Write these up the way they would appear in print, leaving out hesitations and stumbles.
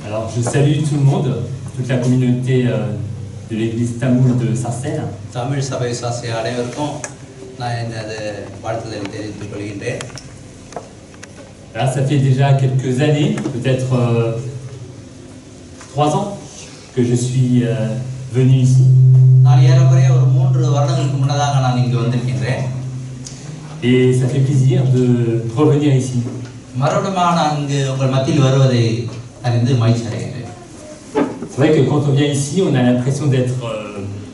Alors, je salue tout le monde, toute la communauté de l'église Tamoul de Sarcelles. Tamil சபை விசுவாசி அனைவருக்கும் நான் இந்த வாழ்த்துதலை தெரிவித்துக் கொள்கின்றேன். Là, ça fait déjà quelques années, peut-être 3 ans, que je suis venu ici. நான் ஏறக்குறைய ஒரு 3 வருடங்களுக்கு முன்னதாக நான் இங்கு வந்திருக்கின்றேன். Et ça fait plaisir de revenir ici. மறுபடியும் நான் இங்கு உங்கள் மத்தியில் வருவதை அறிந்து மகிழ்ச்சி அடைகிறேன். C'est vrai que quand on vient ici, on a l'impression d'être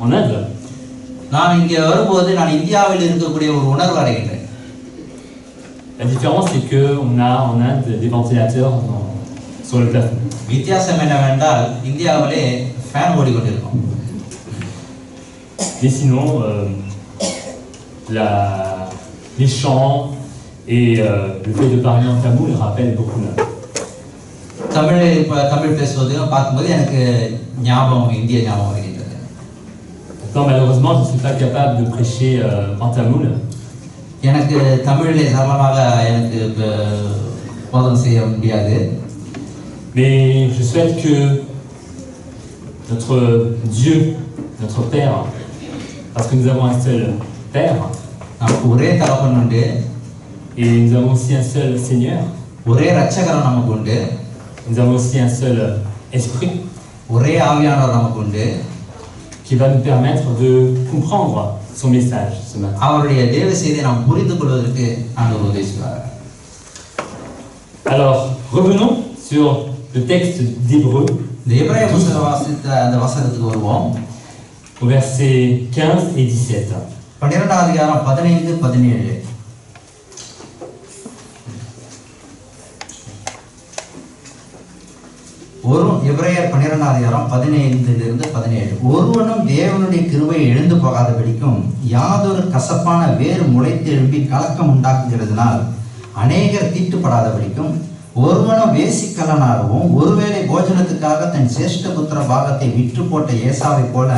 en Inde. நான் இங்கே வரும்போது நான் இந்தியாவில் இருக்கக்கூடிய ஒரு உணர்வு அடைகின்றேன். La différence, c'est qu'on a en Inde des ventilateurs sur le plafond. வித்தியாசம் என்னவென்றால் இந்தியாவிலே ஃபேன் ஓடிக்கொண்டிருக்கும். Mais sinon, les chants et le fait de parler en tamoul rappellent beaucoup l'Inde. Tamil பேசுவதையும் பார்க்கும்போது எனக்கு இந்திய ஞாபகம் வருகின்றது. Pourtant, malheureusement, je ne suis pas capable de prêcher en tamoul. எனக்கு தமிழிலே சரளமாக எனக்கு போதனை செய்ய முடியாது. Mais je souhaite que notre Dieu, notre Père, parce que nous avons un seul Père, நமக்கு ஒரே தகப்பன் உண்டு, et nous avons aussi un seul Seigneur, ஒரே இரட்சகர் நமக்கு உண்டு, nous avons aussi un seul Esprit, ஒரே ஆவியானவர் நமக்கு உண்டு, qui va nous permettre de comprendre son message ce matin. அவருடைய தேவ செய்தியை நாம் புரிந்து கொள்வதற்கு ஆண்டவர் உதவி செய்வார். Alors, revenons sur le texte d'Hébreux, இந்த எபிரேய புத்தகம் வாசித்த அந்த வசனத்துக்கு வருவோம். au verset 15 et 17. 12ஆம் அதிகாரம் 15 17. எபிரேயர் 12ஆம் அதிகாரம் 15 17. ஒருவனும் தேவனுடைய கிருபையை இழந்து போகாதபடிக்கும் யாதொரு கசப்பான வேறு முளைத்தெழும்பி கலக்கம் உண்டாக்குகிறதுனால் அநேகர் தீட்டுப்படாதபடிக்கும் ஒருவனும் வேசிக்கல்லனாகவும் ஒருவேளை போஜனத்துக்காக தன் சேஷ்ட புத்திர பாகத்தை விற்று போட்ட ஏசாவை போல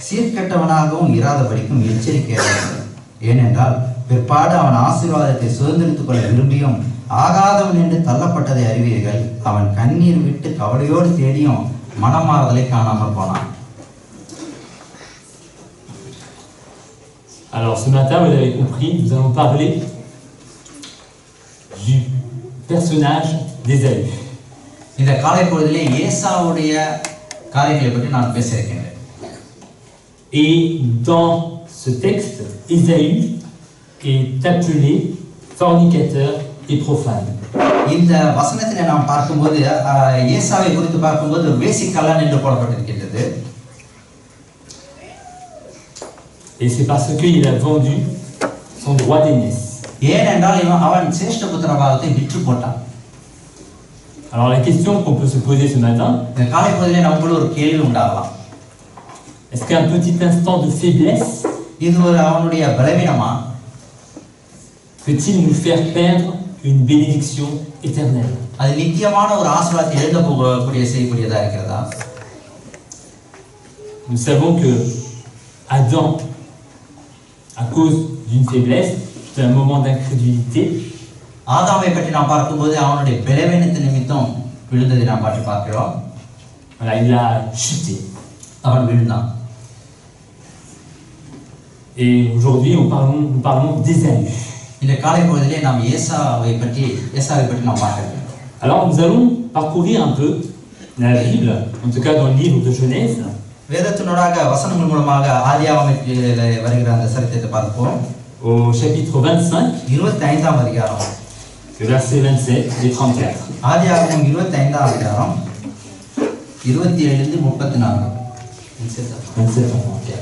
சீர்கெட்டவனாகவும் இராதபடிக்கும் எச்சரிக்கையாக. ஏனென்றால் பிற்பாடு அவன் ஆசீர்வாதத்தை சுதந்திரித்துக் கொள்ள விரும்பியும் ஆகாதவன் என்று தள்ளப்பட்டதை அறிவீர்கள். அவன் கண்ணீர் விட்டு கவலையோடு தேடியும் மனமாறுதலை காணாமல் போனான். Alors ce matin, vous l'avez compris, nous allons parler du personnage d'Ésaü. இந்த காலை பொழுதிலே ஏசாவுடைய காரியங்களை பற்றி நான் பேச இருக்கின்றேன். Et dans ce texte, Ésaü est appelé fornicateur et profane. இந்த வசனத்திலே நாம் பார்க்கும்போது ஏசாவை குறித்து பார்க்கும்போது வேசிக்கல்லன் என்று போடப்பட்டிருக்கிறது. Et c'est parce qu'il a vendu son droit d'aînesse. ஏனென்றால் அவன் சேஷ்ட புத்திர பாகத்தை விற்று போட்டான். Alors la question qu'on peut se poser ce matin, இந்த காலை பொழுதிலே நமக்குள்ள ஒரு கேள்வி உண்டாகலாம். est-ce qu'un petit instant de faiblesse இது ஒரு அவனுடைய பலவீனமா? peut-il nous faire perdre une bénédiction éternelle? அது நித்தியமான ஒரு ஆசீர்வாதத்தை எழுத போகக்கூடிய செய்யக்கூடியதா இருக்கிறதா? Nous savons que Adam, à cause d'une faiblesse, d'un moment d'incrédulité, ஆதாமை பற்றி நாம் பார்க்கும்போது அவனுடைய பலவீனத்தின் நிமித்தம் விழுந்ததை நாம் பார்க்கிறோம். voilà, il a chuté. அவன் விழுந்தான். Et aujourd'hui, nous parlons d'Ésaü. இந்த காலை பொழுதிலே நாம் ஏசாவை பற்றி நாம் பார்க்கிறோம். Alors nous allons parcourir un peu la Bible, en tout cas dans le livre de Genèse. வேதத்தினூடாக வசனங்கள் மூலமாக ஆதியாகமத்திலே வருகிற அந்த சரித்திரத்தை பார்ப்போம். Au chapitre 25, 25ஆம் அதிகாரம், verset 27 et 34. ஆதியாகமம் 25ஆம் அதிகாரம் 27 34. 27 et 34.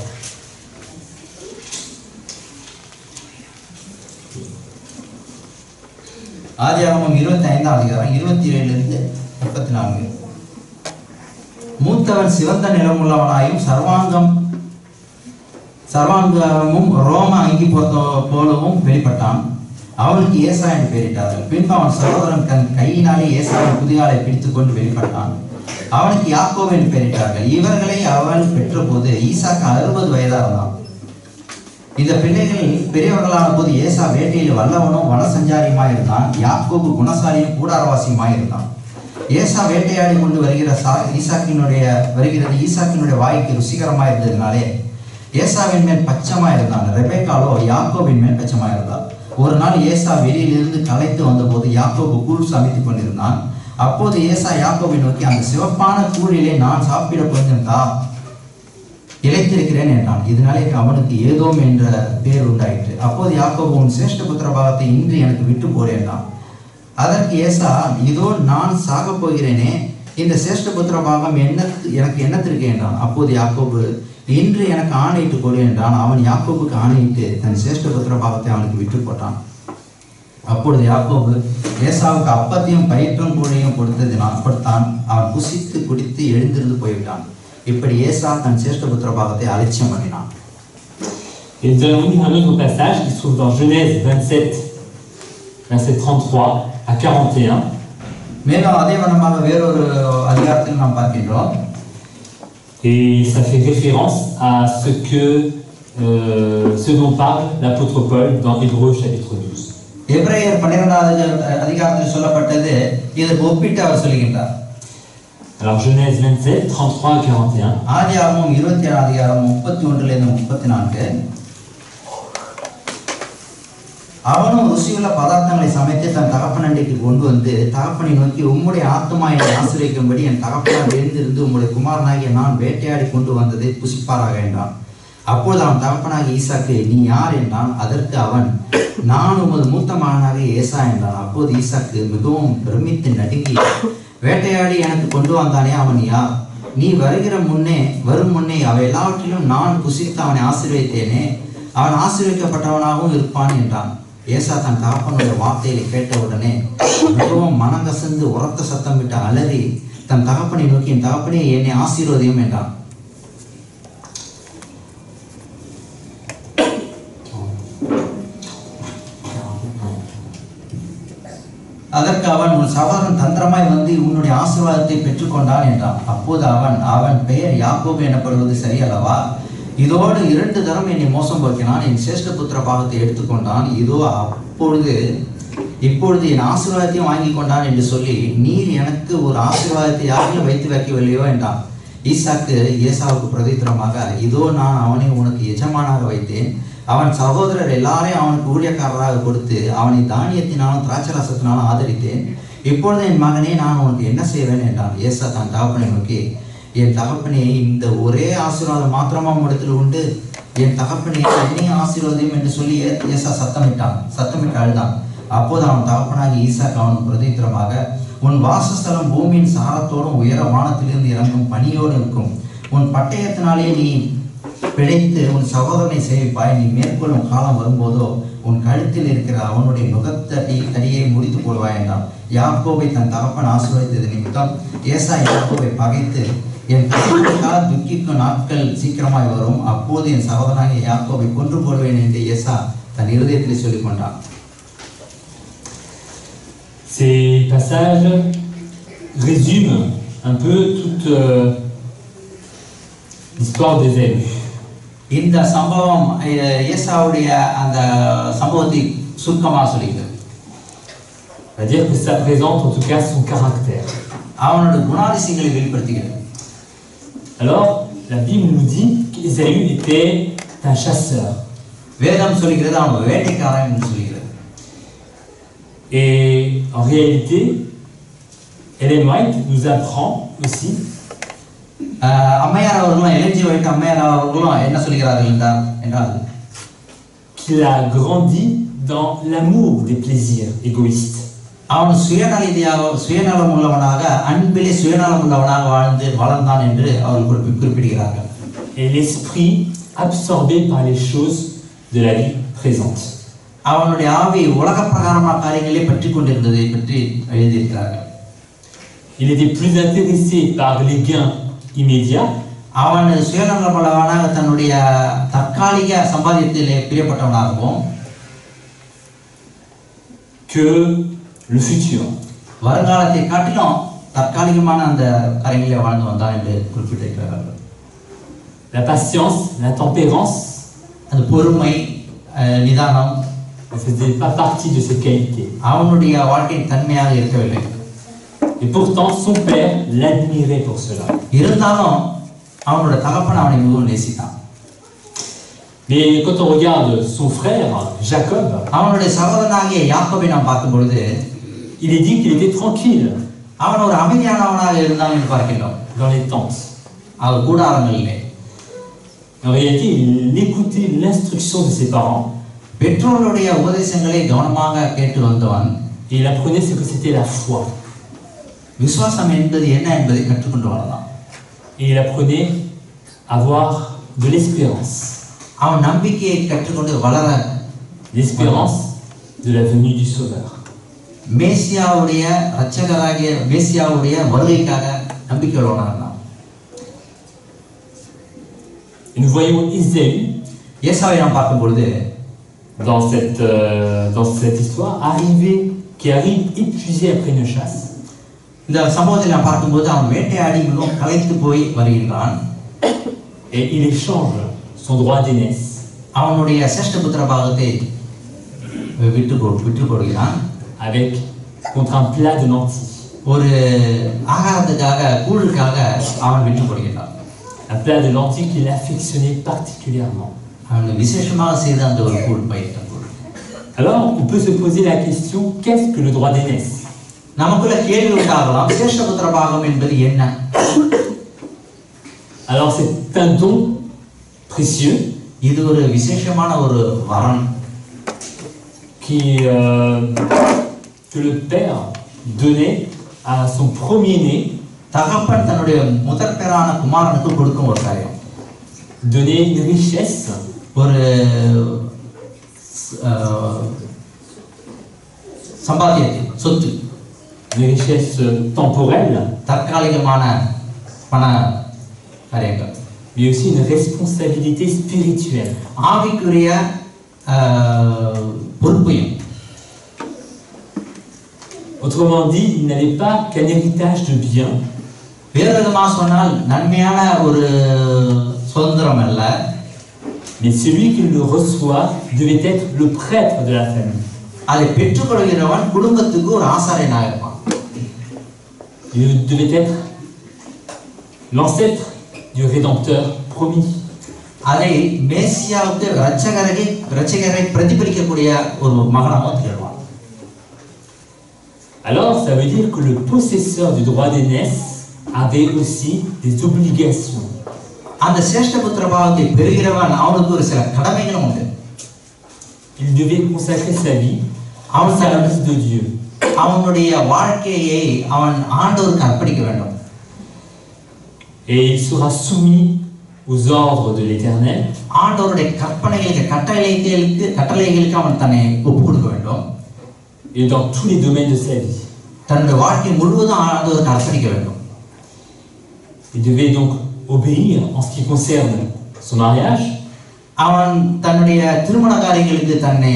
ஆதியாகமம் 25ஆம் அதிகாரம் 27 34. மூத்தவன் சிவந்த நிறமுள்ளவனாயும் சர்வாங்கமும் ரோம அங்கி போலவும் வெளிப்பட்டான். அவனுக்கு ஏசா என்று பெயரிட்டார்கள். பின்பு அவன் சகோதரன் தன் கையினாலே ஏசாவின் குதிகாலை பிடித்துக் கொண்டு வெளிப்பட்டான். அவனுக்கு யாக்கோபு என்று பெயரிட்டார்கள். இவர்களை அவன் பெற்ற போது ஈசாக்கு 60 வயதாக இருந்தான். இந்த பிள்ளைகள் பெரியவர்களான போது ஏசா வேட்டையில் வல்லவனும் வனசஞ்சாரியுமாயிருந்தான். யாக்கோபு குணசாலியும் கூடாரவாசியுமாயிருந்தான். ஏசா வேட்டையாடி கொண்டு ஈசாக்கினுடைய வாய்க்கு ருசிகரமா இருந்ததுனாலே ஏசாவின் மேல் பச்சமா இருந்தாங்க. ரெபேக்காலோ யாக்கோபின் மேல் பச்சமா இருந்தார். ஒரு நாள் ஏசா வெளியிலிருந்து களைத்து வந்தபோது யாக்கோபு கூழ் சமைத்து கொண்டிருந்தான். அப்போது ஏசா யாக்கோபை நோக்கி, அந்த சிவப்பான கூழிலே நான் சாப்பிட கொஞ்சம் தா, இளைத்திருக்கிறேன் என்றான். இதனாலே அவனுக்கு ஏதோம் என்ற பேர் உண்டாயிற்று. அப்போது யாக்கோபு, உன் சிரேஷ்ட புத்திர பாகத்தை இன்று எனக்கு விட்டு போடு என்றான். அதற்கு ஏசா, இதோ நான் சாக போகிறேனே, இந்த சிரேஷ்ட புத்திர பாகம் எனக்கு என்னத்திற்கு என்றான். அப்போது யாக்கோபு, இன்று எனக்கு ஆணையிட்டு கொடு என்றான். அவன் யாக்கோபுக்கு ஆணையிட்டு தன் சிரேஷ்ட புத்திர பாகத்தை அவனுக்கு விட்டு போட்டான். அப்பொழுது யாக்கோபு ஏசாவுக்கு அப்பத்தையும் பயிற்றும் கூழையும் கொடுத்தான். அவன் புசித்து குடித்து எழுந்திருந்து போய்விட்டான். இப்படி ஏசா தன் சிரேஷ்ட புத்திர பாகத்தை அலட்சியம் பண்ணினான். Et nous allons lire un autre passage qui se trouve dans Genèse 27, verset 33 à 41. மேலும் அதே வண்ணமாக வேறொரு அதிகாரத்தில் நாம் பார்க்கின்றோம். Et ça fait référence à ce dont parle l'apôtre Paul dans Hébreux chapitre 12. எபிரேயர் 12வது அதிகாரத்தில் சொல்லப்பட்டது இதற்கு ஒப்பிட்டு அவர் சொல்லுகின்றார். Alors Genèse 27, 33 à 41. ஆதியாகமம் 27 அதிகாரம் 31 இருந்து 34. அவனும் ருசியுள்ள பதார்த்தங்களை சமைத்து தன் தகப்பனண்டைக்கு கொண்டு வந்து தகப்பனை நோக்கி, உம்முடைய ஆத்துமா என்னை ஆசிரியக்கும்படி என் தகப்பனார் எழுந்திருந்து உம்முடைய குமாரனாகிய நான் வேட்டையாடி கொண்டு வந்ததை புசிப்பாராக என்றான். அப்போது அவன் தகப்பனாகிய ஈசாக்கு, நீ யார் என்றான். அதற்கு அவன், நான் உமது மூத்த மகனாகிய ஏசா என்றான். அப்போது ஈசாக்கு மிகவும் பிரமித்து நடுங்கி, வேட்டையாடி எனக்கு கொண்டு வந்தானே, அவன் யார்? நீ வரும் முன்னே அவை எல்லாவற்றிலும் நான் புசித்து அவனை ஆசீர்வதித்தேனே, அவன் ஆசீர்வதிக்கப்பட்டவனாகவும் இருப்பான் என்றான். ஏசா தன் தகப்பனுடைய வார்த்தையை கேட்டவுடனே மிகவும் மனங்கசந்து உரத்த சத்தமிட்டு அலறி தன் தகப்பனை நோக்கி, என் தகப்பனே, என்னை ஆசீர்வதியும் என்றான். அதற்கு அவன், உன் சகோதரன் தந்திரமாய் வந்து உன்னுடைய ஆசீர்வாதத்தை பெற்றுக்கொண்டான் என்றான். அப்போது அவன் பெயர் யாக்கோபு எனப்படுவது சரியல்லவா? இதோடு 2 தரம் என்னை மோசம் போக்கினான், என் சிரேஷ்ட புத்திர பாகத்தை எடுத்துக்கொண்டான். இதோ இப்பொழுது என் ஆசீர்வாதத்தையும் வாங்கி கொண்டான் என்று சொல்லி, நீர் எனக்கு ஒரு ஆசீர்வாதத்தை யாரையும் வைத்து வைக்கவில்லையோ என்றான். ஈசாக்கு ஏசாவுக்கு பிரதித்திரமாக, இதோ நான் அவனை உனக்கு எஜமானாக வைத்தேன். அவன் சகோதரர் எல்லாரையும் அவனுக்கு ஊழியக்காரராக கொடுத்து அவனை தானியத்தினாலும் திராட்சரசத்தினாலும் ஆதரித்தேன். இப்பொழுது என் மகனே, நான் உனக்கு என்ன செய்வேன் என்றான். ஏசா தன் தகப்பனை நோக்கி, என் தகப்பனே, இந்த ஒரே ஆசீர்வாதம் மாத்திரமா இடத்தில் உண்டு. என் தகப்பனே, என்னையும் ஆசீர்வாதம் என்று சொல்லி ஏசா சத்தமிட்டு அழுதான். அப்போது அவன் தகப்பனாகி ஈசாக்கு அவனுக்கு பிரதித்திரமாக, உன் வாசஸ்தலம் பூமியின் சாரத்தோடும் உயர வானத்திலிருந்து இறங்கும் பனியோடு இருக்கும். உன் பட்டயத்தினாலே நீ பிழைத்து உன் சகோதரனை சேவிப்பாய். நீ மேற்கொள்ளும் காலம் வரும்போதோ உன் கழுத்தில் இருக்கிற அவனுடைய நுகத்தடியை முடித்து போடுவாய் என்றான். யாக்கோபை தன் தகப்பன் ஆசீர்வதித்தது நிமித்தம் ஏசா யாக்கோபை பகைத்து, என் தகப்பனுக்காக துக்கிக்கும் நாட்கள் சீக்கிரமாய் வரும், அப்போது என் சகோதரனாகிய யாக்கோபை கொன்று போடுவேன் என்று ஏசா தன் இருதயத்தில் சொல்லிக் கொண்டான். Ces passages résument un peu toute l'histoire d'Ésaü. இந்த சம்பவம் ஏசாவுடைய அந்த சம்பவத்தை சுருக்கமாக சொல்லிக்கிறது. C'est-à-dire que ça présente en tout cas son caractère. அவனுடைய குணாதிசயங்களை வெளிப்படுத்துகிறது. Alors, la Bible nous dit qu'Ésaü était un chasseur. வேதம் சொல்கிறது அவன் வேட்டைக்காரன் என்று சொல்கிறது. Et en réalité, Ellen White nous apprend aussi அம்மையார் அவர்களும் எல்ஜி ஒயிட் அம்மையார் அவர்களும் என்ன சொல்கிறார்கள் என்றால், qu'il a grandi dans l'amour des plaisirs égoïstes. அவன் சுயநலம் உள்ளவனாக, அன்பிலே சுயநலம் உள்ளவனாக வளர்ந்தான் என்று அவர்கள் குறிப்பிடுகிறார்கள். Et l'esprit absorbé par les choses de la vie présente. அவனுடைய ஆவி உலக பிரகாரமான காரியங்களை பற்றி கொண்டிருந்ததை பற்றி எழுதியிருக்கிறார்கள். Il était plus intéressé par les gains immédiats. அவன் சுயநலம் உள்ளவனாக தன்னுடைய தற்காலிக சம்பாதியத்திலே பிரியப்பட்டவனாகவும் que le futur. வருங்காலத்தை காட்டிலும் தற்காலிகமான அந்த காரியங்களை வாழ்ந்து வந்தான் என்று குறிப்பிட்டிருக்கிறார்கள். La patience, la tempérance, அந்த பொறுமை, நிதானம், ne faisait pas partie de ses qualités. அவனுடைய வாழ்க்கையின் தன்மையாக இருக்கவில்லை. Et pourtant, son père l'admirait pour cela. இருந்தாலும் அவனோட தகப்பன் அவனை மிகவும் நேசித்தான். Mais quand on regarde son frère, Jacob, அவனுடைய சகோதரனாகிய யாக்கோபை நாம் பார்க்கும் பொழுது il est dit qu'il était tranquille அவன் ஒரு அமைதியானவனாக இருந்தான் என்று பார்க்கிறோம். dans les tentes. அவர் கூடாரங்களிலே En réalité, il écoutait l'instruction de ses parents பெற்றோருடைய உபதேசங்களை கவனமாக கேட்டு வந்தவன். et il apprenait ce que c'était la foi. விசுவாசம் என்பது என்ன என்பதை கற்றுக்கொண்டு வரலாம். Et il apprenait à avoir de l'espérance. அவன் நம்பிக்கையை கற்றுக்கொண்டு வளர, L'espérance de la venue du Sauveur. மேசியாவுடைய இரட்சகராகிய மேசியாவுடைய வருகைக்காக நம்பிக்கை வளர்ந்தான். Et nous voyons Isaïe ஏசாவை நாம் பார்க்கும் பொழுது dans cette histoire qui arrive épuisé après une chasse. இந்த சம்பவத்தை நாம் பார்க்கும்போது அவன் வேட்டையாடி மிகவும் களைத்து போய் வருகின்றான். Et il échange son droit d'aînesse அவனுடைய சேஷ்டபுத்திர பாகத்தை விட்டு கொடுக்கிறான் contre un plat de lentilles. ஒரு ஆகாரத்துக்காக கூழுக்காக அவன் விட்டு கொடுக்கிறான். Un plat de lentilles qu'il affectionnait particulièrement. அவன் விசேஷமாக செய்த அந்த ஒரு கூழ் பயிற்ற கூழ். Alors, on peut se poser la question, qu'est-ce que le droit d'aînesse? நமக்குள்ள கேள்வி உண்டாகலாம், சேஷ்டபுத்திர பாகம் என்பது என்ன? Alors, c'est un don précieux இது ஒரு விசேஷமான ஒரு வரம் que le père donnait à son premier-né. தகப்பன் தன்னுடைய முதற்பேரான குமாரனுக்கு கொடுக்கும் ஒரு காரியம். Donner une richesse, ஒரு சம்பாத்தியத்தை, சொத்து, une richesse temporelle, தற்காலிகமான பண காரியங்கள், mais aussi une responsabilité spirituelle. ஆவிக்குரிய பொறுப்பையும். Autrement dit, il n'avait pas qu'un héritage de biens, வேறு விதமாக சொன்னால் நன்மையான ஒரு சுதந்திரம் அல்ல, mais celui qui le reçoit devait être le prêtre de la famille. அதை பெற்றுக்கொள்கிறவன் குடும்பத்துக்கு ஒரு ஆசாரியனாக இருப்பான். Il devait être l'ancêtre du Rédempteur promis. அதை மேசியாவுக்கு இரட்சகரை பிரதிபலிக்கக்கூடிய ஒரு மகனாக திகழ்வான். Alors, ça veut dire que le possesseur du droit d'aînesse avait aussi des obligations. அந்த சேஷ்டபுத்திர பாகத்தை பெறுகிறவன் அவனுக்கு ஒரு சில கடமைகளும் உண்டு. Il devait consacrer sa vie au service de Dieu. அவனுடைய வாழ்க்கையை அவன் ஆண்டவருக்கு அர்ப்பணிக்க வேண்டும். Et il sera soumis aux ordres de l'Éternel. ஆண்டவருடைய கட்டளைகளுக்கு அவன் தன்னை ஒப்புக் கொடுக்க வேண்டும். Et dans tous les domaines de sa vie. தன்னுடைய வாழ்க்கை முழுவதும் ஆண்டவருக்கு அர்ப்பணிக்க வேண்டும். Il devait donc obéir en ce qui concerne son mariage. அவன் தன்னுடைய திருமண காரியங்களுக்கு தன்னை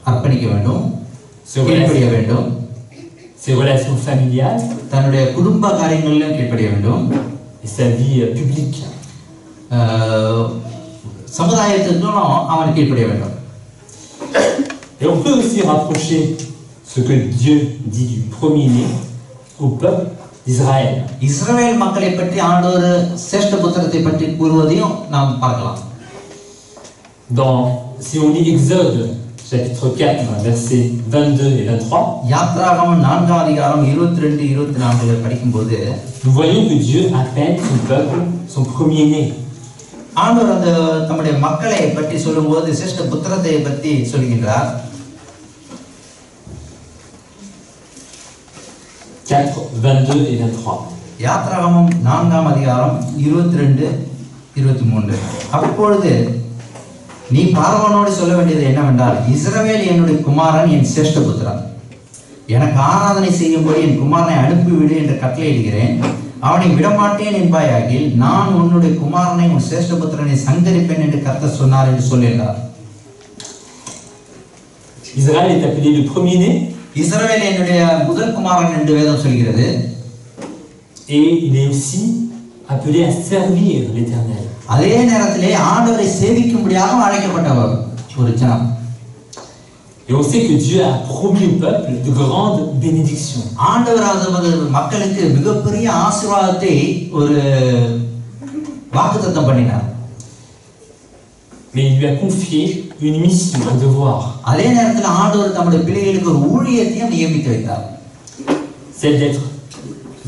அர்ப்பணிக்க வேண்டும், கீழ்ப்படிய வேண்டும். Ses relations familiales. தன்னுடைய குடும்ப காரியங்களிலும் கீழ்ப்படிய வேண்டும். Et sa vie publique. சமுதாயத்திற்கும் அவன் கீழ்ப்படிய வேண்டும். Et on peut aussi rapprocher ce que Dieu dit du premier-né au peuple d'Israël. இஸ்ரவேல் மக்களை பற்றி ஆண்டவர் சேஷ்டபுத்திரத்தை பற்றி கூறுவதையும் நாம் பார்க்கலாம். Si on lit Exode chapitre 4 versets 22 et 23, யாத்ராகமம் 4 அதிகாரம் 22 24 படிக்கும்போது nous voyons que Dieu appelle son peuple son premier-né. ஆண்டவர் அந்த தம்முடைய மக்களை பற்றி சொல்லும்போது சேஷ்டபுத்திரத்தை பற்றி சொல்கிறார். 4 22 et 23. யாத்ராகமம் 4 அதிகாரம் 22 23. அப்பொழுது நீ பார்வோனோடு சொல்ல வேண்டியது என்னவென்றால், இஸ்ரவேல் என்னுடைய குமாரன், என் சேஷ்டபுத்திரன். எனக்கு ஆராதனை செய்யும்படி என் குமாரனை அனுப்பிவிடு என்று கட்டளையிடுகிறேன். அவனை விடமாட்டேன் என்பாயாகில் நான் உன்னுடைய குமாரனை உன் சேஷ்டபுத்திரனை சங்கரிப்பேன் என்று கர்த்தர் சொன்னார் என்று சொல்லுகிறார். Israël est appelé le premier-né. இஸ்ரவேல் என்னுடைய முதல் குமாரன் என்று வேதம் சொல்கிறது. Et il est aussi appelé à servir l'Éternel. அதே நேரத்திலே ஆண்டவரை சேவிக்கும்படியாக அழைக்கப்பட்டவர் ஒரு ஜனம். Et on sait que Dieu a promis au peuple de grandes bénédictions. ஆண்டவராவது மக்களுக்கு மிகப்பெரிய ஆசீர்வாதத்தை ஒரு வாக்குத்தத்தம் பண்ணினார். Mais il lui a confié une mission, un devoir. அதே நேரத்தில் ஆண்டவர் தம்முடைய பிள்ளைகளுக்கு ஒரு ஊழியத்தையும் நியமித்து வைத்தார். Celle d'être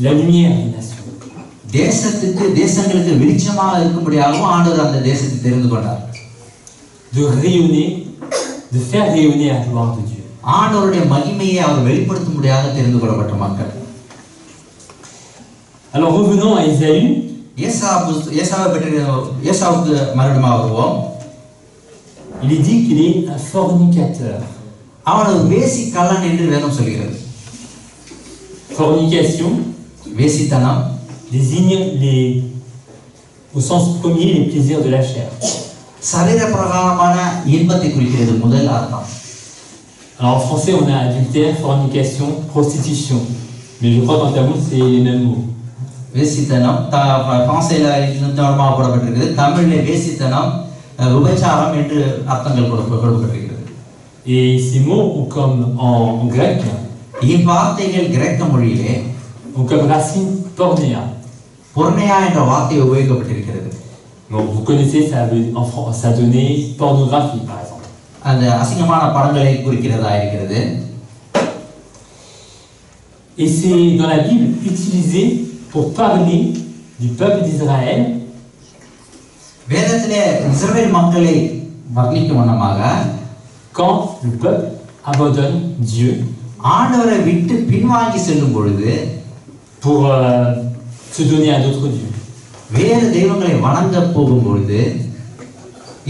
la lumière des nations. தேசங்களுக்கு வெளிச்சமாக இருக்கும்படியாகவும் ஆண்டவர் அந்த தேசத்தை தெரிந்து கொண்டார். De rayonner, de faire rayonner la gloire de Dieu. ஆண்டவருடைய மகிமையை அவர் வெளிப்படுத்தும்படியாக தெரிந்து கொள்ளப்பட்ட மக்கள். Alors revenons à Ésaü. ஏசாவுக்கு மறுபடியும் வருவோம். Il est dit qu'il est un fornicateur. அவன் ஒரு வேசிக்கல்லன் என்று வேதம் சொல்கிறது. Fornication வேசித்தனம் désigne au sens premier les plaisirs de la chair. சரீர பிரகாரமான இன்பத்தை குறிக்கிறது முதல் அர்த்தம். Alors en français on a adultère, fornication, prostitution. Mais je crois qu'en tamoul c'est les mêmes mots. வேசித்தனம் பிரான்சில நிர்ணயமாக போடப்பட்டிருக்கிறது. தமிழில் வேசித்தனம் விபச்சாரம் என்று அர்த்தங்கள் கொடுக்கப்பட்டிருக்கிறது. Et ces mots ont comme en grec இவ்வார்த்தைகள் கிரேக்க மொழியிலே ont comme racine pornéa. பொர்னேயா என்ற வார்த்தை உபயோகிக்கப்பட்டிருக்கிறது. Donc vous connaissez, ça donnait pornographie par exemple. அந்த அசிங்கமான படங்களை குறிக்கிறதா இருக்கிறது. Et c'est dans la Bible utilisé pour parler du peuple d'Israël. வேதத்திலே இஸ்ரவேல் மக்களை வர்ணிக்கும் வண்ணமாக quand le peuple abandonne Dieu ஆண்டவரை விட்டு பின்வாங்கி செல்லும் பொழுது pour se donner à d'autres dieux. வேறு தெய்வங்களை வணங்க போகும் பொழுது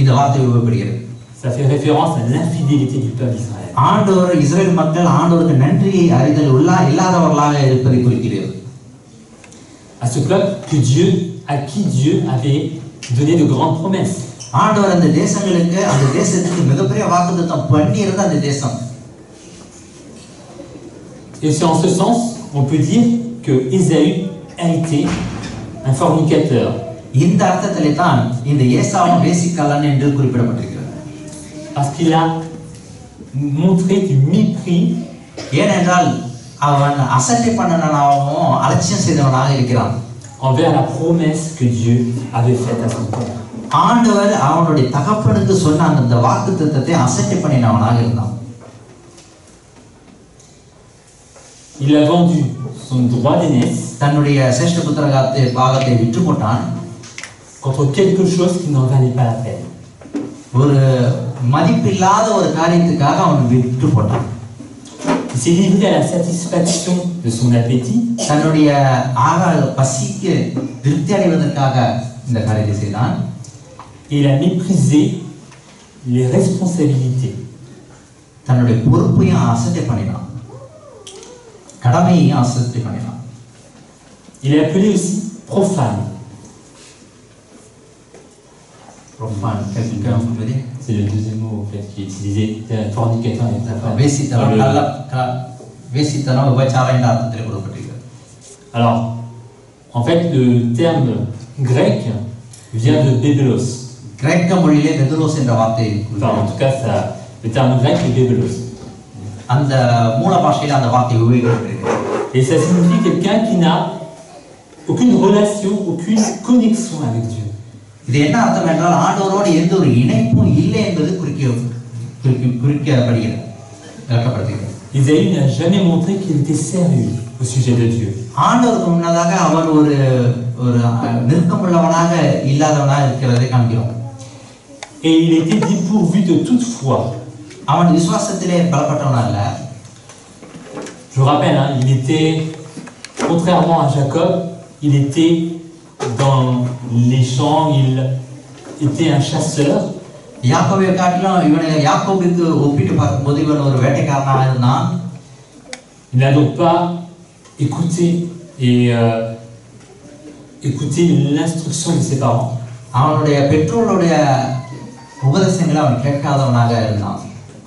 இந்த வார்த்தை உபயோகிக்கப்படுகிறது. Ça fait référence à l'infidélité du peuple d'Israël. ஆண்டவர் இஸ்ரவேல் மக்கள் ஆண்டவருக்கு நன்றியை அறிதல் இல்லாதவர்களாக இருப்பதை குறிக்கிறது. À ce peuple à qui Dieu avait donné de grandes promesses. ஆண்டவர் அந்த தேசங்களுக்கு அந்த தேசத்துக்கு மிகப்பெரிய வாக்குத்தத்தம் பண்ணியிருந்த அந்த தேசம். Et c'est en ce sens, on peut dire que Ésaü a été un fornicateur. இந்த அர்த்தத்திலே தான் இந்த ஏசாவும் வேசிக்கல்லன் என்று குறிப்பிடப்பட்டிருக்கிறது. Parce qu'il a montré du mépris. ஏனென்றால் அவன் அசட்டை பண்ணனாகவும் அலட்சியம் செய்தவனாக இருக்கிறான். Envers la promesse que Dieu avait faite à son père. ஆண்டவர் அவனுடைய தகப்பனுக்கு சொன்ன அந்த வாக்குத்தத்தத்தை அசட்டை பண்ணினவனாக இருந்தான். Il a vendu son droit d'aînesse தன்னுடைய சேஷ்ட புத்திர பாகத்தை விற்று போட்டான். contre quelque chose qui n'en valait pas la peine. ஒரு மதிப்பில்லாத ஒரு காரியத்துக்காக அவன் விற்று போட்டான். Il s'est livré à la satisfaction de son appétit. தன்னுடைய பசிக்கு திருப்தி அடைவதற்காக இந்த காரியத்தை செய்தான். Il a méprisé les responsabilités. தன்னுடைய பொறுப்பையும் அசட்டை பண்ணினான். கடமையையும் அசட்டை பண்ணினான். Il est appelé aussi profane. Profane, quelqu'un peut dire? C'est le deuxième mot en fait, qui est utilisé. Fornicateur et profane. வேசித்தனம் விபச்சாரம் என்ற அர்த்தத்தில் கொடுக்கப்பட்டிருக்கிறது. Alors, en fait, le terme grec vient de bébelos. கிரேக்க மொழியிலே பெதுலோஸ் என்ற வார்த்தை. Enfin, en tout cas, le terme grec est bébelos. அந்த மூல பாஷையில் அந்த வார்த்தை உபயோகிக்கப்பட்டிருக்கிறது. Et ça signifie quelqu'un qui n'a aucune relation, aucune connexion avec Dieu. இது என்ன அர்த்தம் என்றால் ஆண்டவரோடு எந்த ஒரு இணைப்பும் இல்லை என்பது குறிக்கப்படுகிறது. Ésaü n'a jamais montré qu'il était sérieux au sujet de Dieu. ஆண்டவருக்கு முன்னதாக அவன் ஒரு நிற்கமுள்ளவனாக இல்லாதவனாக இருக்கிறதை காண்கிறோம். Et il était dépourvu de toute foi. அவன் விசுவாசத்திலே பலப்பட்டவனா இல்ல. Je vous rappelle, il était, contrairement à Jacob, il était dans les champs, il était un chasseur. யாக்கோபை காட்டிலும் யாக்கோபுக்கு ஒப்பிட்டு பார்க்கும்போது இவன் ஒரு வேட்டைக்காரனாக இருந்தான். Il n'a donc pas écouté l'instruction de ses parents. அவனுடைய பெற்றோருடைய உபதேசங்களை அவன் கேட்காதவனாக இருந்தான்.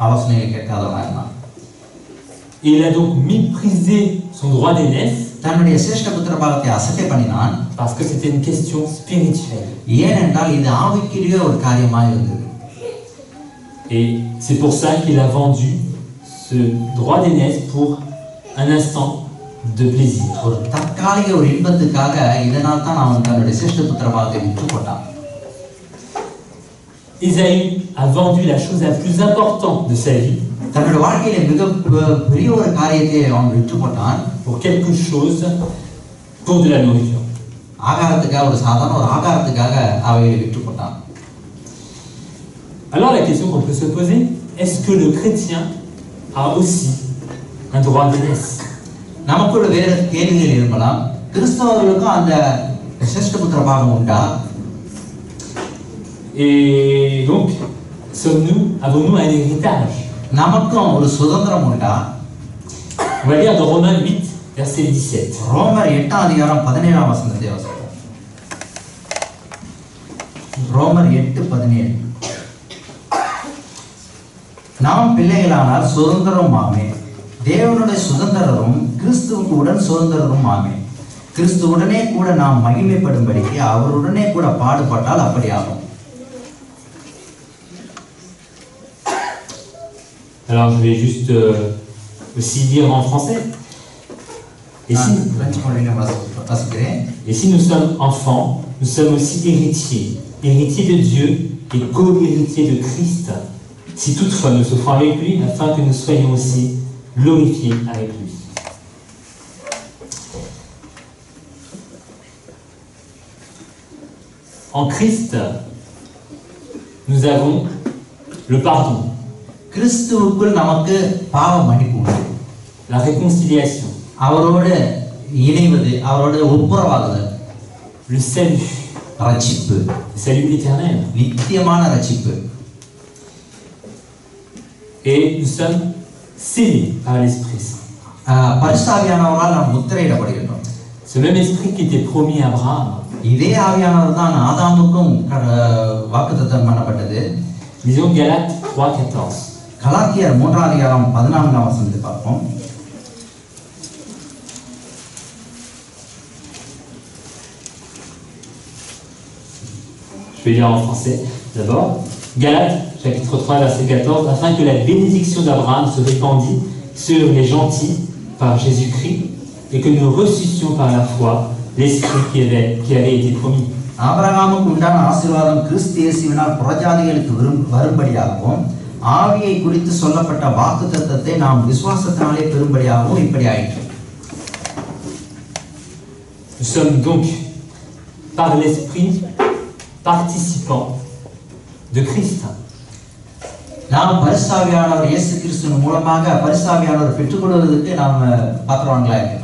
ஆலோசனையை கேட்காதவனாக இருந்தான். Il a donc méprisé son droit d'aînesse. தன்னுடைய சேஷ்ட புத்திர பாகத்தை அசட்டை பண்ணினான். Parce que c'était une question spirituelle. ஏனென்றால் இது ஆவிக்குரிய ஒரு காரியமாக இருந்தது. Et c'est pour ça qu'il a vendu ce droit d'aînesse pour un instant de plaisir. ஒரு தற்காலிக ஒரு இன்பத்துக்காக இதனால் தான் அவன் தன்னுடைய சிரேஷ்ட புத்திர பாகத்தை விற்று போட்டான். Ésaü a vendu la chose la plus importante de sa vie தன்னுடைய வாழ்க்கையில மிக பெரிய ஒரு காரியத்தை அவன் விற்று போட்டான். pour quelque chose, pour de la nourriture. ஆகாரத்துக்காக, ஒரு சாதாரண ஒரு ஆகாரத்துக்காக அவைகளை விற்று போட்டான். Alors la question qu'on peut se poser, est-ce que le chrétien a aussi un droit d'aînesse? நமக்குள்ள வேற கேள்விகள் இருக்கலாம். கிறிஸ்தவர்களுக்கும் அந்த சிரேஷ்ட புத்திர பாகம் உண்டா? Et donc, avons-nous un héritage? நமக்கும் ஒரு சுதந்திரம் உண்டா? On va lire dans Romains 8, verset 17. ரோமர் 8 அதிகாரம் 17 வசனத்தை வாசிப்போம். ரோமர் 8:17. நாம் பிள்ளைகளானால் சுதந்திரமாமே, தேவனுடைய சுதந்திரரும் கிறிஸ்துவுக்கு உடன் சுதந்திரரும் ஆமே. கிறிஸ்துவுடனே கூட நாம் மகிமைப்படும்படிக்கு அவருடனே கூட பாடுபட்டால் அப்படி ஆகும். Alors je vais juste aussi lire en français. Et si nous sommes enfants, nous sommes aussi héritiers, héritiers de Dieu et co-héritiers de Christ, si toutefois nous souffrons avec lui, afin que nous soyons aussi glorifiés avec lui. En Christ, nous avons le pardon, கிறிஸ்துவுக்குள் நமக்கு பாவ மன்னிப்பு உண்டு. la réconciliation, அவரோடு இணைவது, அவரோடு ஒப்புரவாகுதல், le salut, ரட்சிப்பு, le salut éternel. நித்தியமான ரட்சிப்பு. Et nous sommes scellés par l'Esprit Saint. பரிசுத்தாவியானவரால் நாம் முத்திரையிடப்படுகின்றோம். Ce même esprit qui était promis à Abraham. இதே ஆவியானவர் தான் ஆதாமுக்கும் வாக்குத்தத்தம் பண்ணப்பட்டது. Lisons Galates 3:14. கலாத்தியர் 3 அதிகாரம் 14 வசனத்தை பார்ப்போம். Je vais lire en français d'abord. Galates chapitre 3 verset 14, afin que la bénédiction d'Abraham se répandît sur les gentils par Jésus-Christ et que nous reçussions par la foi l'esprit qui avait été promis. ஆபிரகாமுக்கு உண்டான ஆசீர்வாதம் கிறிஸ்து இயேசுவினால் புறஜாதிகளுக்கு வரும்படியாகவும் ஆவியை குறித்து சொல்லப்பட்ட வாக்குத்தத்தத்தை நாம் விசுவாசத்தினாலே பெறும்படியாகவும் இப்படி ஆயிற்று. Nous sommes donc par l'esprit participants de Christ. நாம் பரிசுத்தாவியானவர் இயேசு கிறிஸ்துவின் மூலமாக பரிசுத்தாவியானவர் பெற்றுக்கொள்வதற்கு நாம் பாத்திரவான்களாக இருக்கிறோம்.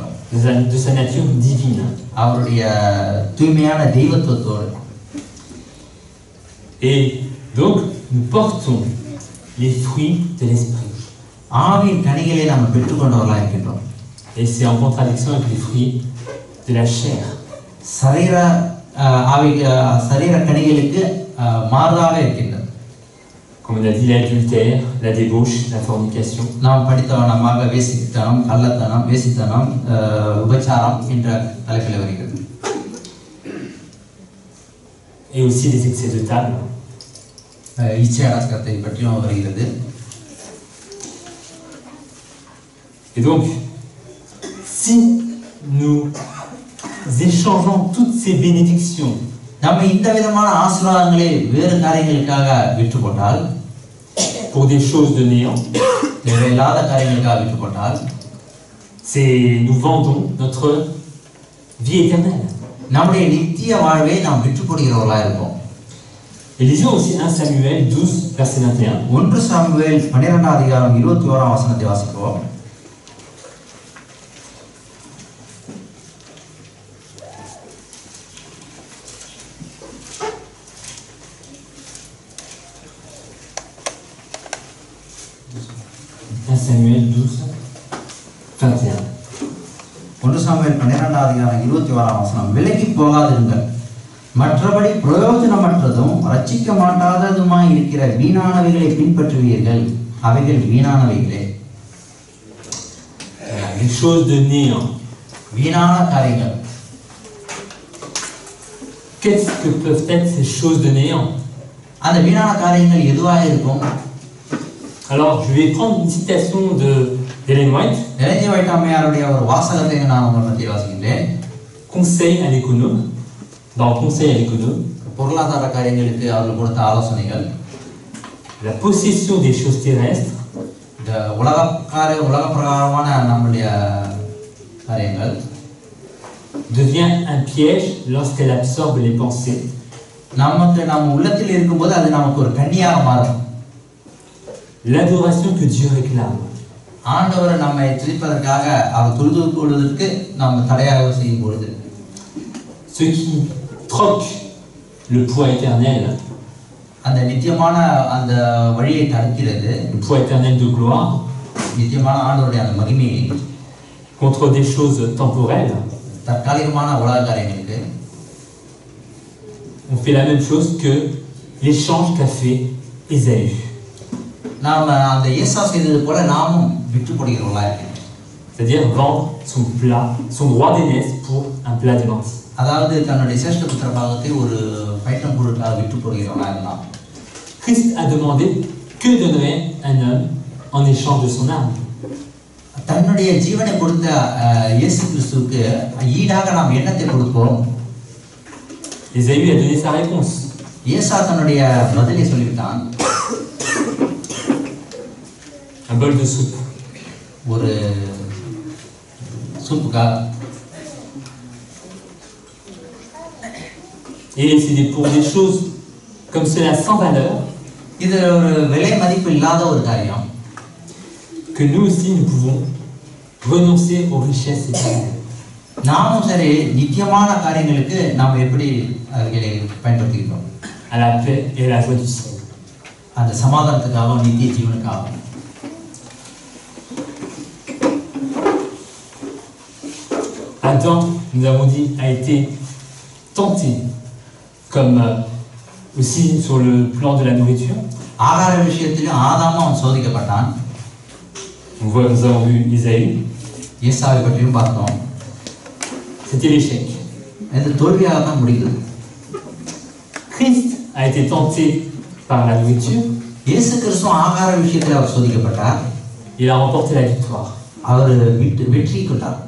De sa nature divine. அவருடைய தூய்மையான தெய்வத்துவத்தோடு. Et donc nous portons les fruits de l'esprit. ஆவியின் கனிகளை நாம் பெற்றுக்கொண்டவர்களாக இருக்கின்றோம். Et c'est en contradiction avec les fruits de la chair. சரீர கனிகளுக்கு மாறாக இருக்கின்றது. Comme on a dit, l'adultère, la débauche, la fornication. நாம் படித்தவனமாக வேசித்தனம், கள்ளத்தனம், வேசித்தனம், உபச்சாரம் என்ற தலைப்பில் வருகிறது. Et aussi les excès de table. இச்சை அடக்கத்தை பற்றியும் வருகிறது. Et donc, si nous échangeons toutes ces bénédictions நம்ம இந்த விதமான ஆசீர்வாதங்களை வேறு காரியங்களுக்காக விற்று போட்டால், pour des choses de néant, தேவையில்லாத காரியங்களுக்காக விற்று போட்டால், nous vendons notre vie éternelle. நம்முடைய நித்திய வாழ்வை நாம் விற்று போடுகிறவர்களாக இருப்போம். Et lisons aussi 1 Samuel 12 verset 21. 1 Samuel 12 அதிகாரம் 21 வசனத்தை வாசிப்போம். Samuel 12, 21. 1 சாமுவேல் 12 அதிகாரம் 21 வசனம். விலகி போகாதிருங்கள், மற்றபடி பிரயோஜனமற்றதும் ரட்சிக்க மாட்டாததுமாய் இருக்கிற வீணானவைகளை பின்பற்றுவீர்கள், அவைகள் வீணானவைகளே. Les choses de néant. வீணான காரியங்கள். Qu'est-ce que peuvent être ces choses de néant? அந்த வீணான காரியங்கள் எதுவாக இருக்கும்? Alors, je vais prendre une citation d'Ellen White. Ellen White அம்மையாருடைய ஒரு வாசகத்தை நான் உங்கள் மத்தியில் வாசிக்கின்றேன். Conseil à l'économe. Dans Conseil à l'économe. பொருளாதார காரியங்களுக்கு அவர்கள் கொடுத்த ஆலோசனைகள். La possession des choses terrestres. இந்த உலக பிரகாரமான நம்முடைய காரியங்கள் devient un piège lorsqu'elle absorbe les pensées. நம்ம உள்ளத்தில் இருக்கும்போது அது நமக்கு ஒரு கண்ணியாக மாறும். L'adoration que Dieu réclame. ஆண்டவரை நம்மை துதிப்பதற்காக அவர் தொழுது கொள்வதற்கு நாம் தடையாக செய்யும் பொழுது ce qui troque le poids éternel, அந்த நித்தியமான அந்த வழியை தடுக்கிறது, le poids éternel de gloire, நித்தியமான ஆண்டவருடைய அந்த மகிமையை contre des choses temporelles. தற்காலிகமான உலக காரியங்களுக்கு on fait la même chose que l'échange qu'a fait Ésaü. நாம் அந்த ஏசா செய்தது போல நாமும் விட்டு போடுகிறவர்களா இருக்கிறோம். C'est-à-dire vendre son droit d'aînesse pour un plat de lentilles. அதாவது தன்னுடைய சேஷ்ட புத்திர பாகத்தை ஒரு பைட்டம் பொருட்களாக விட்டு போடுகிறவர்களா இருந்தான். Christ a demandé que donnerait un homme en échange de son âme. தன்னுடைய ஜீவனை கொடுத்த இயேசு கிறிஸ்துவுக்கு ஈடாக நாம் என்னத்தை கொடுப்போம்? Ésaü a donné sa réponse. ஏசா தன்னுடைய பதிலை சொல்லிவிட்டான். Un bol de soupe. ஒரு சூப்புக்கா. Et c'est pour des choses comme cela sans valeur. இது ஒரு விலை மதிப்பு இல்லாத ஒரு காரியம். Que nous aussi nous pouvons renoncer aux richesses éternelles. நாமும் சரி நித்தியமான காரியங்களுக்கு நாம் எப்படி அவைகளை பயன்படுத்துகிறோம்? À la paix et à la joie du ciel. அந்த சமாதானத்துக்காகவும் நித்திய ஜீவனுக்காகவும். Adam, nous avons dit, a été tenté, comme aussi sur le plan de la nourriture. ஆகார விஷயத்திலும் ஆதாமும் அவன் சோதிக்கப்பட்டான். Nous avons vu Ésaü. ஏசாவை பற்றியும் பார்த்தோம். C'était l'échec. இது தோல்வியாக தான் முடிந்தது. Christ a été tenté par la nourriture. இயேசு கிறிஸ்து ஆகார விஷயத்தில் அவர் சோதிக்கப்பட்டார். Il a remporté la victoire. அவர் வெற்றி கொண்டார்.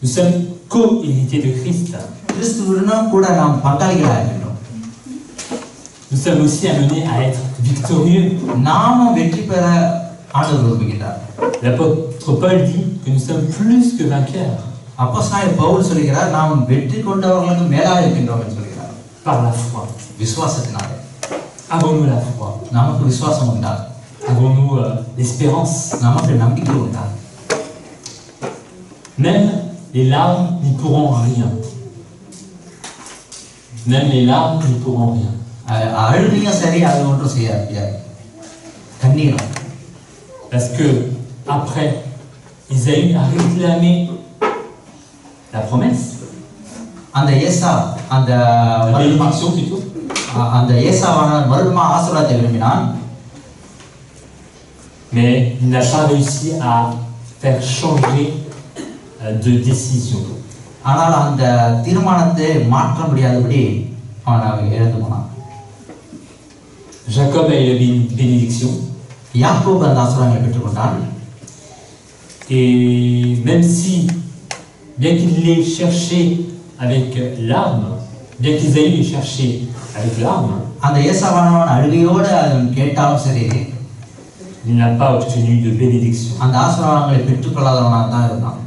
Nous sommes co-hérités de Christ. கிறிஸ்துவுடன் கூட நாம் பங்காளிகளாக இருக்கிறோம். Nous sommes aussi amenés à être victorieux. நாமும் வெற்றி பெற ஆண்டவர் விரும்புகிறார். L'apôtre Paul dit que nous sommes plus que vainqueurs. அப்போஸ்தலனாகிய பவுல் சொல்கிறார் நாம் வெற்றி கொண்டவர்களுக்கு மேலாக இருக்கின்றோம் என்று சொல்கிறார். Par la foi. விசுவாசத்தினாலே. Avons-nous la foi? நமக்கு விசுவாசம் உண்டா? Avons-nous l'espérance? நமக்கு நம்பிக்கை உண்டா? Même les larmes n'y pourront rien. Même les larmes n'y pourront rien. அழுகையும் சரி அது ஒன்றும் செய்யாது. கண்ணீரும். Parce que après, Ésaü a réclamé la promesse. அந்த ஏசா அந்த bénédiction plutôt. அந்த ஏசாவான மறுபடியும் ஆசீர்வாதத்தை விரும்பினான். Mais il n'a pas réussi à faire changer de décision. ஆனால் அந்த தீர்மானத்தை மாற்ற முடியாதபடி அவன் இழந்து போனான். Jacob a eu la bénédiction. யாக்கோபு அந்த ஆசீர்வாதங்களை பெற்றுக்கொண்டான். Et même si, bien qu'il l'ait cherché avec larmes, bien qu'Ésaü l'ait cherché avec larmes, அந்த ஏசாவானவன் அழுகையோடு கேட்டாலும் சரி, il n'a pas obtenu de bénédiction. அந்த ஆசீர்வாதங்களை பெற்றுக்கொள்ளாதவனாக தான் இருந்தான்.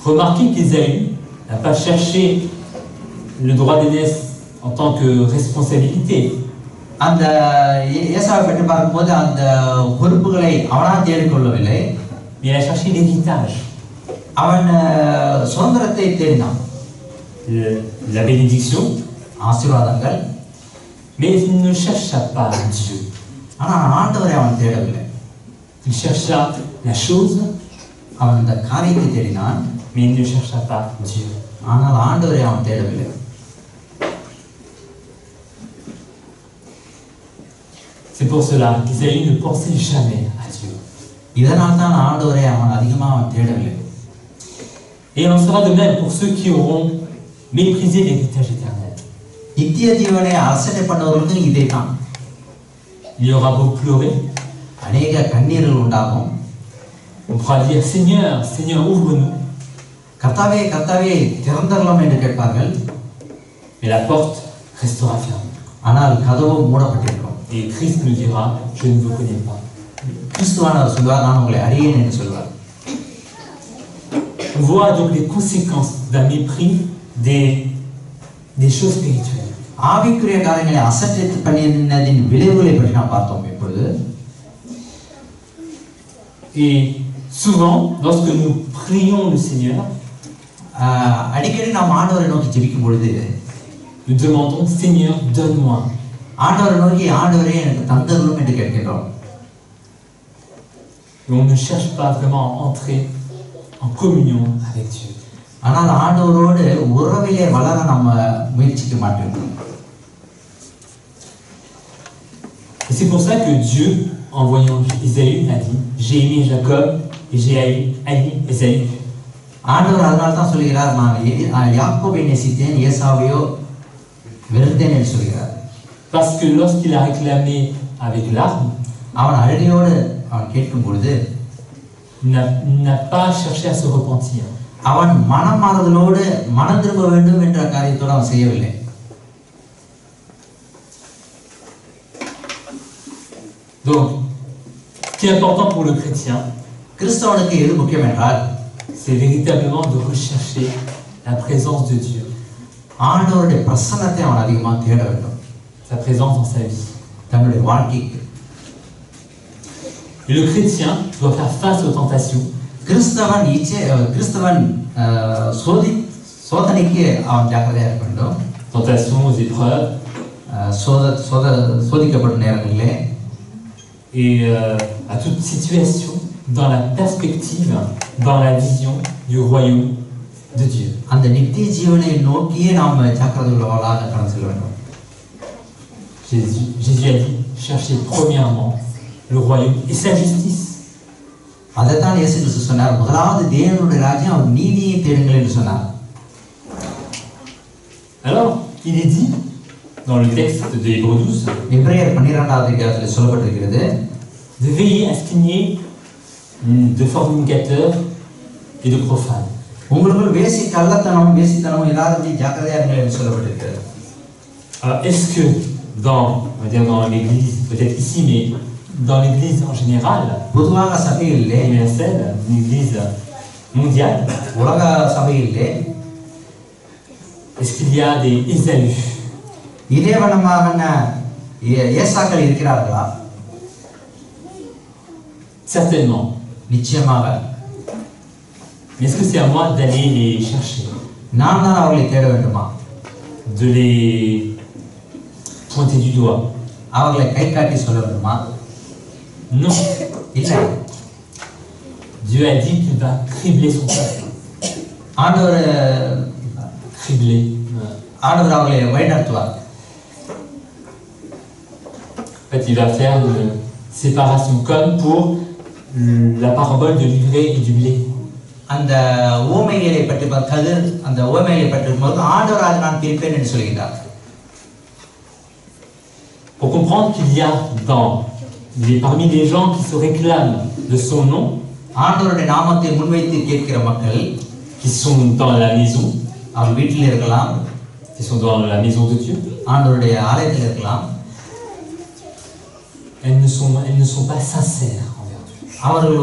Remarquez qu'Ésaü n'a pas cherché le droit d'aînesse en tant que responsabilité. அந்த ஏசாவை பெற்று பார்க்கும்போது அந்த பொறுப்புகளை அவனா தேடிக்கொள்ளவில்லை. Mais il a cherché l'héritage. அவன் சுதந்திரத்தை தேடினான். La bénédiction. ஆசீர்வாதங்கள். Mais il ne chercha pas Dieu. ஆனால் ஆண்டவரை அவன் தேடவில்லை. Il chercha la chose. அவன் இந்த காரியத்தை தேடினான். Mais il ne chercha pas Dieu. ஆனால் ஆண்டவரை அவன் தேடவில்லை. C'est pour cela qu'Ésaü ne pensait jamais à Dieu. இதனால் தான் ஆண்டவரை அவன் அதிகமாக அவன் தேடவில்லை. Et il en sera de même pour ceux qui auront méprisé l'héritage éternel. நித்திய ஜீவனை அரசனை பண்ணவர்களுக்கும் இதே தான். Il y aura beau pleurer. அநேக கண்ணீர்கள் உண்டாகும். On pourra dire Seigneur, Seigneur, ouvre-nous. கர்த்தாவே கர்த்தாவே திறந்தரலாம் என்று கேட்பார்கள். Mais la porte restera fermée. ஆனால் கதவு மூடப்பட்டிருக்கும். Et Christ nous dira, je ne vous connais pas. கிறிஸ்துவானவர் சொல்வார், நான் உங்களை அறியேன் என்று சொல்வார். On voit donc les conséquences d'un mépris des choses spirituelles. ஆவிக்குரிய காரியங்களை அசட்டை பண்ணினதின் விளைவுகளை பற்றி நாம் பார்த்தோம் இப்பொழுது. Et souvent, lorsque nous prions le Seigneur, அடிக்கடி நாம் ஆண்டவரை நோக்கி ஜெபிக்கும் பொழுது nous demandons Seigneur, donne-moi. ஆண்டவரை நோக்கி ஆண்டவரே எனக்கு தந்தருளும் என்று கேட்கிறோம். Mais on ne cherche pas vraiment à entrer en communion avec Dieu. ஆனால் ஆண்டவரோடு உறவிலே வளர நம்ம முயற்சிக்க மாட்டோம். Et c'est pour ça que Dieu, en voyant Isaïe, a dit, j'ai aimé Jacob et j'ai haï Ésaü. ஆண்டவர் அதனால தான் சொல்கிறார், நான் யாக்கோபை நேசித்தேன், ஏசாவையோ வெறுத்தேன் என்று சொல்கிறார். Parce que lorsqu'il a réclamé avec larmes, அவன் அழுகையோடு அவன் கேட்கும் பொழுது n'a pas cherché à se repentir. அவன் மனம் மாறுதலோடு மனம் திரும்ப வேண்டும் என்ற காரியத்தோடு அவன் செய்யவில்லை. Donc, ce qui est important pour le chrétien, கிறிஸ்தவனுக்கு எது முக்கியம் என்றால், c'est véritablement de rechercher la présence de Dieu. ஆண்டவருடைய பிரசன்னத்தை அவன் அதிகமாக தேட வேண்டும், sa présence dans sa vie. தன்னுடைய வாழ்க்கைக்கு. Et le chrétien doit faire face aux tentations. கிறிஸ்தவன் சோதனைக்கு அவன் ஜாக்கிரதையாக இருக்க வேண்டும். Tentations, aux épreuves. சோதிக்கப்பட்ட நேரங்களிலே et à toute situation dans la perspective, dans la vision du royaume de Dieu. அந்த நித்திய ஜீவனை நோக்கியே நாம் ஜாக்கிரதை உள்ளவர்களாக கடந்து செல்ல வேண்டும். Jésus a dit, cherchez premièrement le royaume et sa justice. அதைத்தான் இயேசு கிறிஸ்து சொன்னார், முதலாவது தேவனுடைய ராஜ்யம், அவர் நீதியை தேடுங்கள் என்று சொன்னார். Alors, il est dit dans le texte de Hébreux 12, எபிரேயர் 12வது அதிகாரத்தில் சொல்லப்பட்டிருக்கிறது, de veiller à ce qu'il n'y ait de fornicateurs et de profanes. உங்களுக்குள் வேசித்தனமும் இல்லாதபடி ஜாக்கிரதையாக இருங்கள் என்று சொல்லப்பட்டிருக்கிறது. Alors, est-ce que dans l'église, peut-être ici, mais dans l'église en général, பொதுவாக சபையிலே, universelle, l'église mondiale, உலக சபையிலே, est-ce qu'il y a des Ésaü? இதே வண்ணமான ஏசாக்கள் இருக்கிறார்களா? Certainement. நிச்சயமாக. Mais est-ce que c'est à moi d'aller les chercher? நான் தான் அவர்களை தேட வேண்டுமா? De les pointer du doigt? அவர்களை கை காட்டி சொல்ல வேண்டுமா? Non. இல்லை. Dieu a dit qu'il va cribler son peuple. ஆண்டவர் Cribler. ஆண்டவர் அவர்களை வழிநடத்துவார். En fait, il va faire une séparation comme pour la parabole de l'ivraie et du blé. அந்த ஓமைகளை பற்றி கதிர், அந்த ஓமைகளை பற்றி போது ஆண்டவராக நான் பிரிப்பேன் என்று சொல்கிறார். Pour comprendre qu'il y a parmi les gens qui se réclament de son nom, ஆண்டவருடைய நாமத்தை முன்வைத்து கேட்கிற மக்கள், qui sont dans la maison, அவர் வீட்டில் இருக்கலாம், qui sont dans la maison de Dieu, ஆண்டவருடைய ஆலயத்தில் இருக்கலாம், elles ne sont pas sincères envers Dieu. அவர்கள்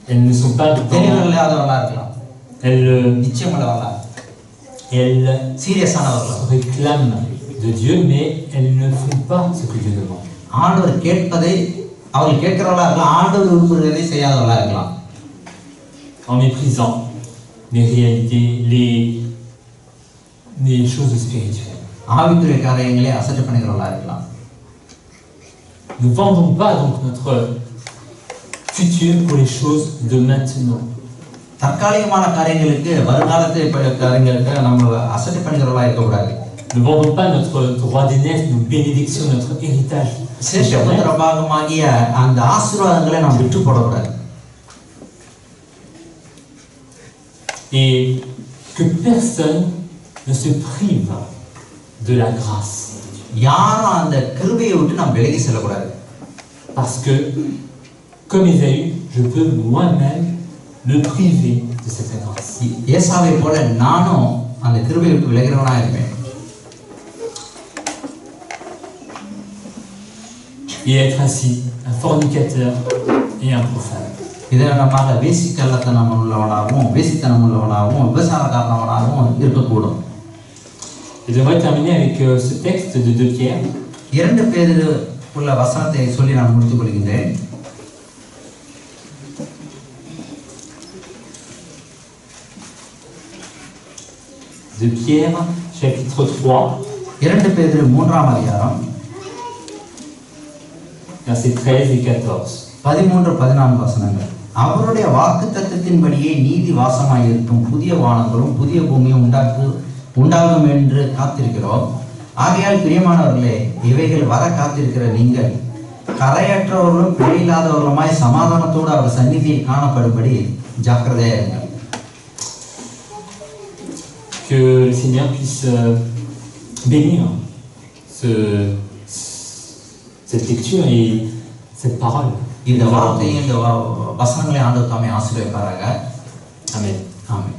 elles ne sont pas தெளிவில்லாதவர்களாக இருக்கலாம், நிச்சயமுள்ளவர்களாக, elles சீரியஸானவர்களாக, réclament de Dieu, mais elles ne font pas ce que Dieu demande. ஆண்டவர் கேட்பதை அவர்கள் கேட்கிறவர்களாக இருக்கலாம், ஆண்டவர் விரும்புகிறதை செய்யாதவர்களாக இருக்கலாம். En méprisant les réalités, les choses spirituelles. ஆவிக்குரிய காரியங்களை அசட்டை பண்ணுகிறவர்களாக இருக்கலாம். Ne vendons pas donc notre futur pour les choses de maintenant. தற்காலிகமான காரியங்களுக்கு, வருங்காலத்தை காரியங்களுக்கு நம்ம அசட்டை பண்ணுகிறவர்களாக இருக்கக்கூடாது. Ne vendons pas notre droit d'aînesse, nos bénédictions, notre héritage. சேஷபுத்திர பாகமாகிய அந்த ஆசீர்வாதங்களை நாம் விட்டு போடக்கூடாது. Et que personne ne se prive de la grâce. யாரும் அந்த கிருபையை விட்டு நாம் விலகி செல்லக்கூடாது. Parce que, comme Ésaü, je peux moi-même me priver de cette grâce. ஏசாவை போல நானும் அந்த கிருபையை விட்டு விலகிறவனா இருப்பேன். Et être ainsi un fornicateur et un profane. இதனமாக வேசித்தனம் உள்ளவனாகவும் விபசாரக்காரனவனாகவும் இருக்கக்கூடும். Et j'aimerais terminer avec ce texte de 2 Pierre. 2 பேதுரு உள்ள வசனத்தை சொல்லி நான் முடித்துக் கொள்கின்றேன். De Pierre, chapitre 3. 2 பேதுரு 3ஆம் அதிகாரம் versets 13 et 14. 13-14 வசனங்கள். அவருடைய வாக்குத்தத்தத்தின்படியே நீதி வாசமாய் இருக்கும் புதிய வானங்களும் புதிய பூமியும் உண்டாகும் என்று காத்திருக்கிறோம். ஆகையால் பிரியமானவர்களே, இவைகள் வர காத்திருக்கிற நீங்கள் கரையற்றவர்களும் பிழையில்லாதவர்களுமாய் சமாதானத்தோடு அவர் சந்நிதியில் காணப்படும்படி ஜாக்கிரதையா இருங்கள். Que le Seigneur puisse bénir cette lecture et cette parole. இந்த வார்த்தையை இந்த வசனங்களை ஆண்டவர் தாமே ஆசீர்வதிப்பாராக. Amen. ஆமென்.